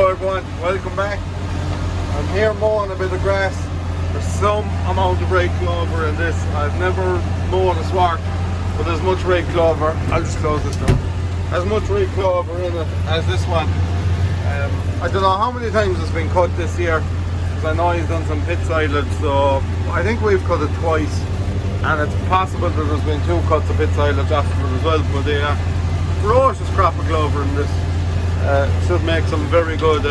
Hello everyone, welcome back. I'm here mowing a bit of grass. There's some amount of red clover in this. I've never mown a sward with as much red clover. I'll just close this down. As much red clover in it as this one. I don't know how many times it's been cut this year, because I know he's done some pit silage, so I think we've cut it twice, and it's possible that there's been 2 cuts of pit silage after it as well. But the ferocious crop of clover in this should make some very good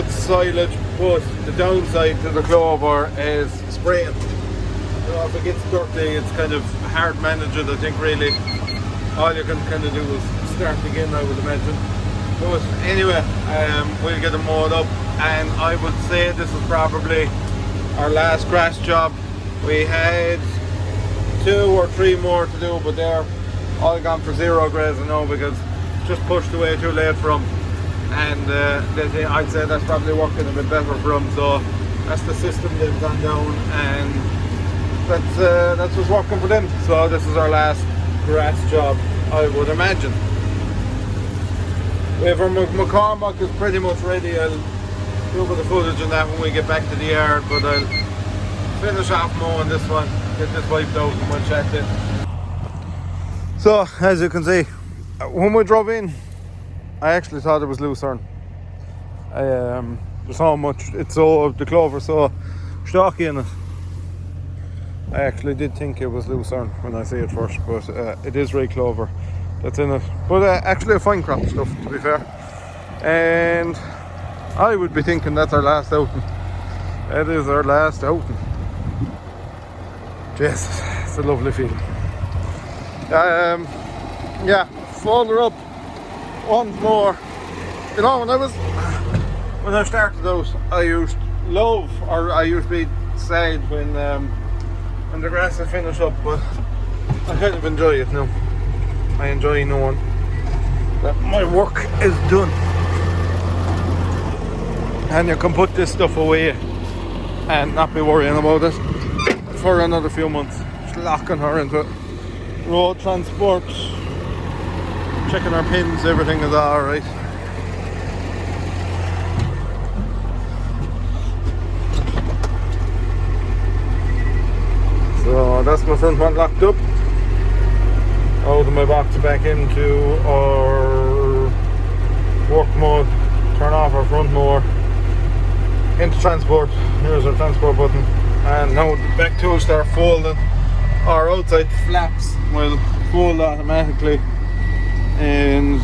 silage. But the downside to the clover is spraying. You know, if it gets dirty, it's kind of hard to manage it. I think really all you can kind of do is start again, I would imagine. But anyway, we'll get it mowed up, and I would say this is probably our last grass job. We had 2 or 3 more to do, but they're all gone for 0 grazing now because just pushed away too late for them, and I'd say that's probably working a bit better for them. So that's the system they've gone down, and that's what's working for them. So this is our last grass job, I would imagine. Our McCormick is pretty much ready. I'll do a bit of footage on that when we get back to the yard, but I'll finish off mowing this one, get this wiped out, and we'll chat then. So as you can see, when we drove in, I actually thought it was lucerne. There's so much, the clover's so stocky in it. I actually did think it was lucerne when I see it first, but it is red clover that's in it. But actually a fine crop of stuff, to be fair. And I would be thinking that's our last outing. It is our last outing. Jesus, it's a lovely feeling. Yeah, fold her up once more. You know, when I started out, I used to be sad when the grass is finished up, but I kind of enjoy it now. I enjoy knowing that my work is done, and you can put this stuff away and not be worrying about it for another few months. Just locking her into road transport, checking our pins, everything is alright. So that's my front one locked up. Out of my box back into our work mode, turn off our front mower, into transport. Here's our transport button, and now back to start folding. Our outside flaps will fold automatically, and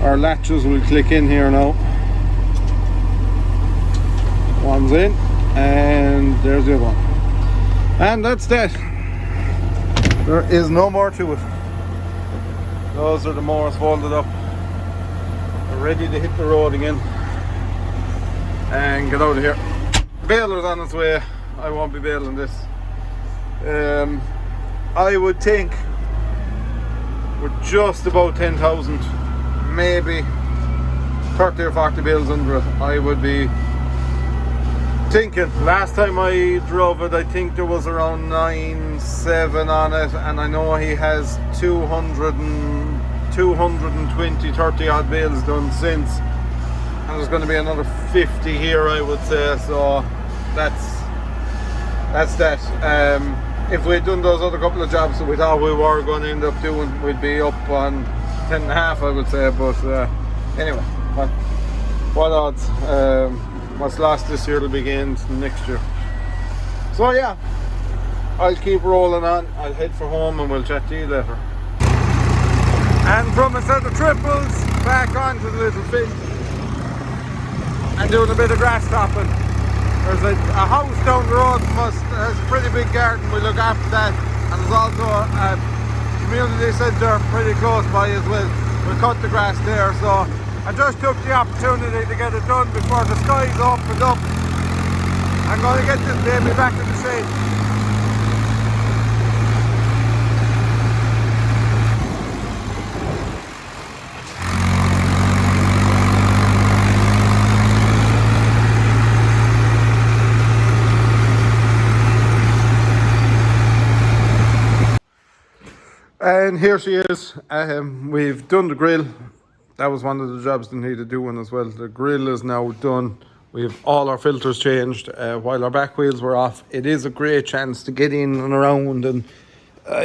our latches will click in here now. One's in, and there's the other one, and that's that. There is no more to it. Those are the mowers folded up. We're ready to hit the road again and get out of here. Baler's on its way. I won't be baling this. I would think we're just about 10,000, maybe 30 or 40 bales under it. I would be thinking. Last time I drove it, I think there was around 9.7 on it, and I know he has 220, 30 odd bales done since, and there's going to be another 50 here, I would say. So that's that. If we'd done those other couple of jobs that we thought we were going to end up doing, we'd be up on 10.5, I would say. But anyway, what odds? What's lost this year will be gained next year. So yeah, I'll keep rolling on. I'll head for home, and we'll chat to you later. And from a set of triples back onto the little field and doing a bit of grass topping. There's a house down the road from us that has a pretty big garden. We look after that, and there's also a community centre pretty close by as well. We'll cut the grass there, so I just took the opportunity to get it done before the skies opened up. I'm going to get this baby back in the shade. And here she is. We've done the grill. That was one of the jobs that needed doing as well. The grill is now done. We have all our filters changed while our back wheels were off. It is a great chance to get in and around, and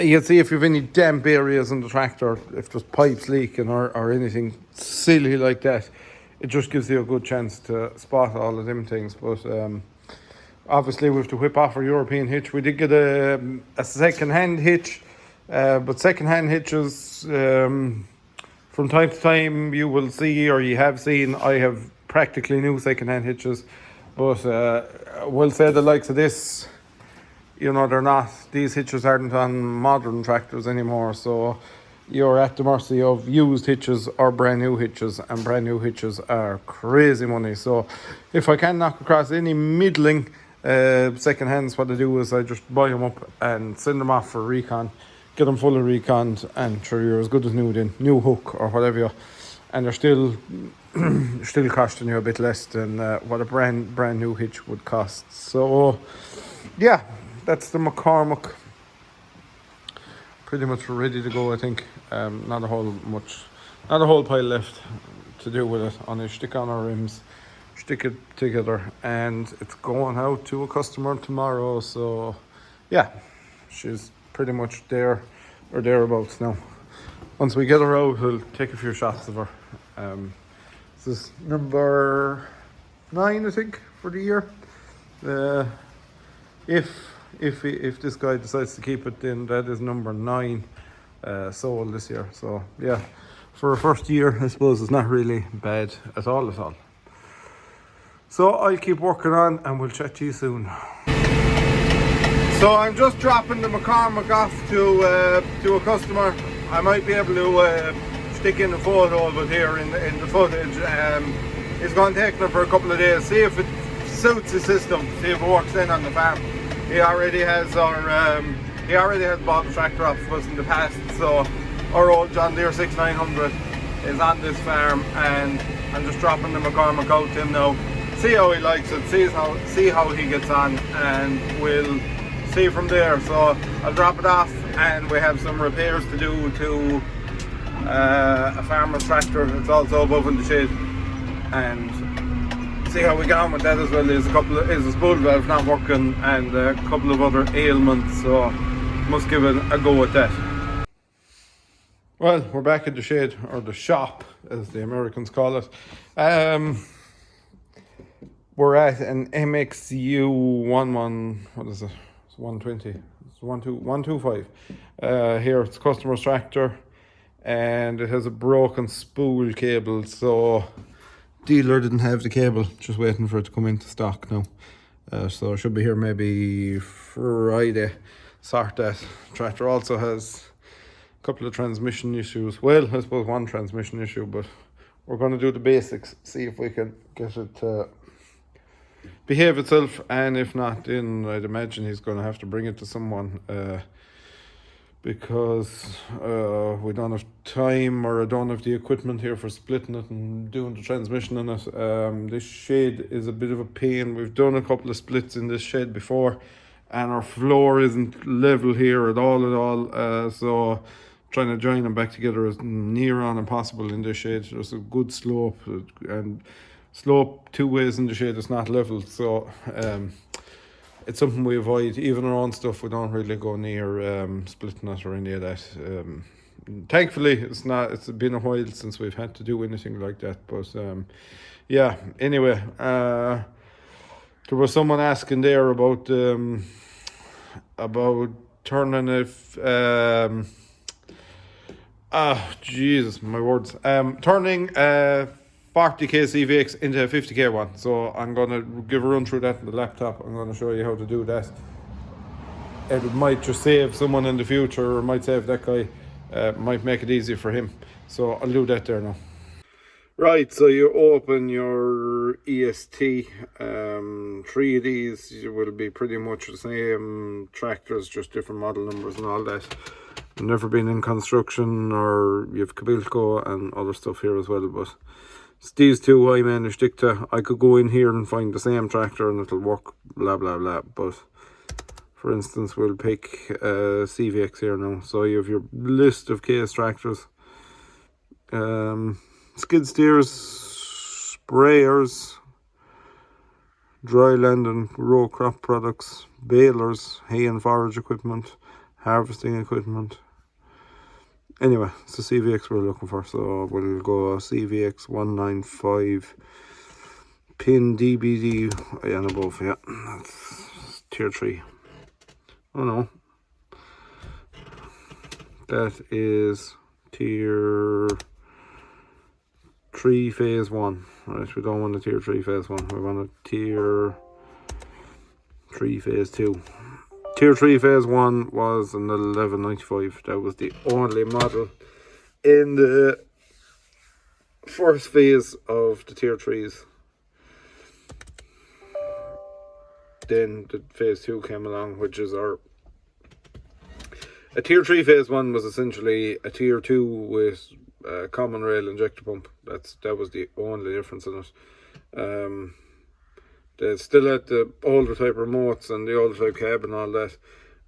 you can see if you have any damp areas in the tractor, if there's pipes leaking or anything silly like that. It just gives you a good chance to spot all of them things. But obviously we have to whip off our European hitch. We did get a second-hand hitch, but second-hand hitches, from time to time you will see, or you have seen, I have practically new second-hand hitches. But we'll say the likes of this, you know, these hitches aren't on modern tractors anymore. So you're at the mercy of used hitches or brand new hitches, and brand new hitches are crazy money. So if I can knock across any middling second hands, what I do is I just buy them up and send them off for recon, get them fully reconned, and sure, you're as good as new then, new hook or whatever, and they're still costing you a bit less than what a brand new hitch would cost. So yeah, that's the McCormick. Pretty much ready to go, I think. Not a whole pile left to do with it. Only stick on our rims, stick it together, and it's going out to a customer tomorrow. So yeah, she's pretty much there or thereabouts now. Once we get her out, we'll take a few shots of her. This is number 9, I think, for the year. If this guy decides to keep it, then that is number 9 sold this year. So yeah, for a first year, I suppose it's not really bad at all. So I'll keep working on, and we'll chat to you soon. So I'm just dropping the McCormick off to a customer. I might be able to stick in a photo of it here in the footage. He's going to take it for a couple of days, see if it suits the system, see if it works in on the farm. He already has bought the tractor off of us in the past, so our old John Deere 6900 is on this farm, and I'm just dropping the McCormick out to him now. See how he likes it, see how he gets on, and we'll see from there. So I'll drop it off, and we have some repairs to do to a farmer's tractor that's also above in the shed, and see how we get on with that as well. There's a spool valve not working and a couple of other ailments, so must give it a go at that. Well, we're back at the shed, or the shop as the Americans call it. We're at an MXU 11, what is it? It's 120. It's 125. Here it's customer's tractor, and it has a broken spool cable, so dealer didn't have the cable, just waiting for it to come into stock now. So it should be here maybe Friday. Sort that. Tractor also has a couple of transmission issues. Well, I suppose one transmission issue, but we're going to do the basics, see if we can get it to behave itself, and if not, then I'd imagine he's going to have to bring it to someone, because we don't have time, or I don't have the equipment here for splitting it and doing the transmission in it. This shed is a bit of a pain. We've done a couple of splits in this shed before, and our floor isn't level here at all. So trying to join them back together is near on impossible in this shed. There's a good slope, and slope two ways in the shed is not level, so it's something we avoid. Even our own stuff, we don't really go near splitting it or any of that. Thankfully, it's been a while since we've had to do anything like that. But yeah, anyway, there was someone asking there about turning Jesus, my words. Turning 40k CVX into a 50k one. So I'm going to give a run through that on the laptop. I'm going to show you how to do that. It might just save someone in the future, or might save that guy, might make it easier for him. So I'll do that there now. Right, so you open your EST. 3 of these will be pretty much the same tractors, just different model numbers and all that. Never been in construction, or you've Cabilco and other stuff here as well, but it's these two I managed to stick to. I could go in here and find the same tractor and it'll work, blah blah blah, but For instance, we'll pick CVX here now. So you have your list of case tractors, skid steers, sprayers, dry land and row crop products, balers, hay and forage equipment, harvesting equipment. Anyway, it's the CVX we're looking for, so we'll go CVX 195 pin DBD and above. Yeah, that's tier 3. Oh no, that is tier 3 phase 1. Right, we don't want a tier 3 phase 1, we want a tier 3 phase 2. Tier 3 phase 1 was an 1195. That was the only model in the first phase of the tier 3s. Then the phase 2 came along, which is a tier 3 phase 1 was essentially a tier 2 with a common rail injector pump. That was the only difference in it. They still had the older type remotes and the older type cab and all that.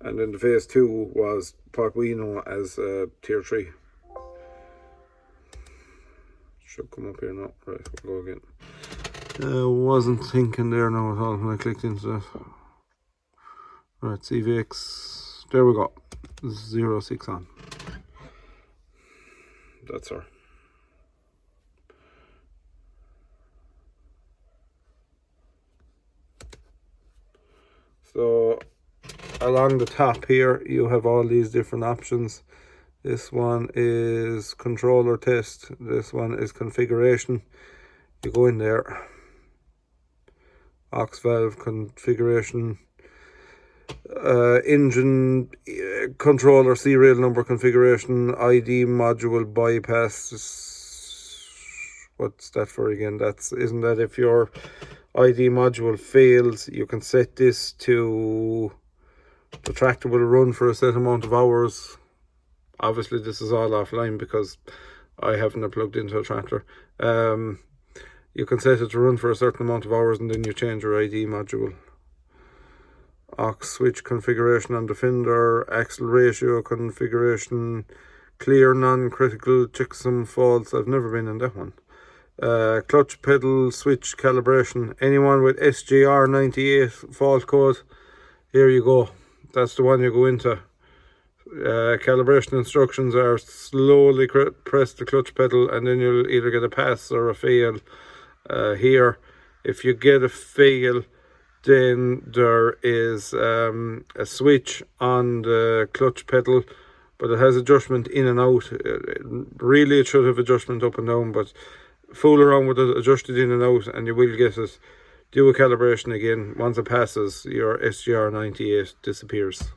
And then the phase 2 was what we know as tier 3. Should come up here now. Right, we'll go again. Wasn't thinking there now at all when I clicked into that. Right, CVX. There we go. 06 on. That's her. So along the top here you have all these different options. This one is controller test, this one is configuration. You go in there, aux valve configuration, engine controller serial number configuration, ID module bypass. What's that for again? Isn't that if your ID module fails, you can set this to the tractor will run for a set amount of hours. Obviously this is all offline because I haven't plugged into a tractor. You can set it to run for a certain amount of hours and then you change your ID module. Aux switch configuration on the fender, axle ratio configuration, clear non-critical, checksum faults. I've never been in that one. Clutch pedal switch calibration. Anyone with SGR 98 fault code, here you go. That's the one you go into. Calibration instructions are slowly press the clutch pedal and then you'll either get a pass or a fail. Here, if you get a fail, then there is a switch on the clutch pedal, but it has adjustment in and out. Really it should have adjustment up and down, but fool around with it, adjust it in and out and you will get it. Do a calibration again. Once it passes, your SGR 98 disappears,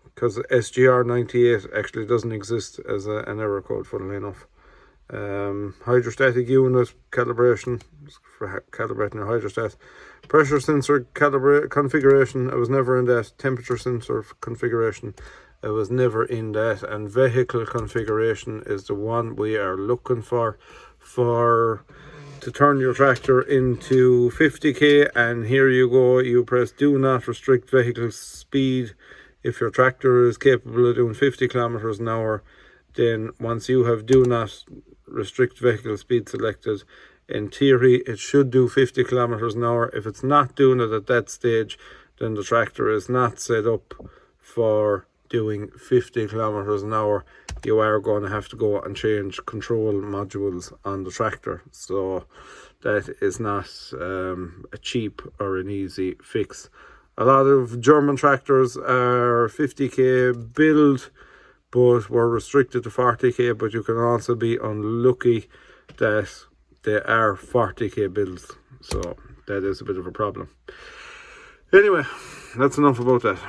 because SGR 98 actually doesn't exist as an error code, funnily enough. Hydrostatic unit calibration for calibrating your hydrostat. Pressure sensor configuration, I was never in that. Temperature sensor configuration, I was never in that. And vehicle configuration is the one we are looking for to turn your tractor into 50k. And here you go, you press do not restrict vehicle speed. If your tractor is capable of doing 50 kilometers an hour, then once you have do not restrict vehicle speed selected, in theory it should do 50 kilometers an hour. If it's not doing it at that stage, then the tractor is not set up for doing 50 kilometers an hour. You are going to have to go and change control modules on the tractor. So that is not a cheap or an easy fix. A lot of German tractors are 50k build, but we're restricted to 40k, but you can also be unlucky that they are 40k builds, so that is a bit of a problem. Anyway, that's enough about that.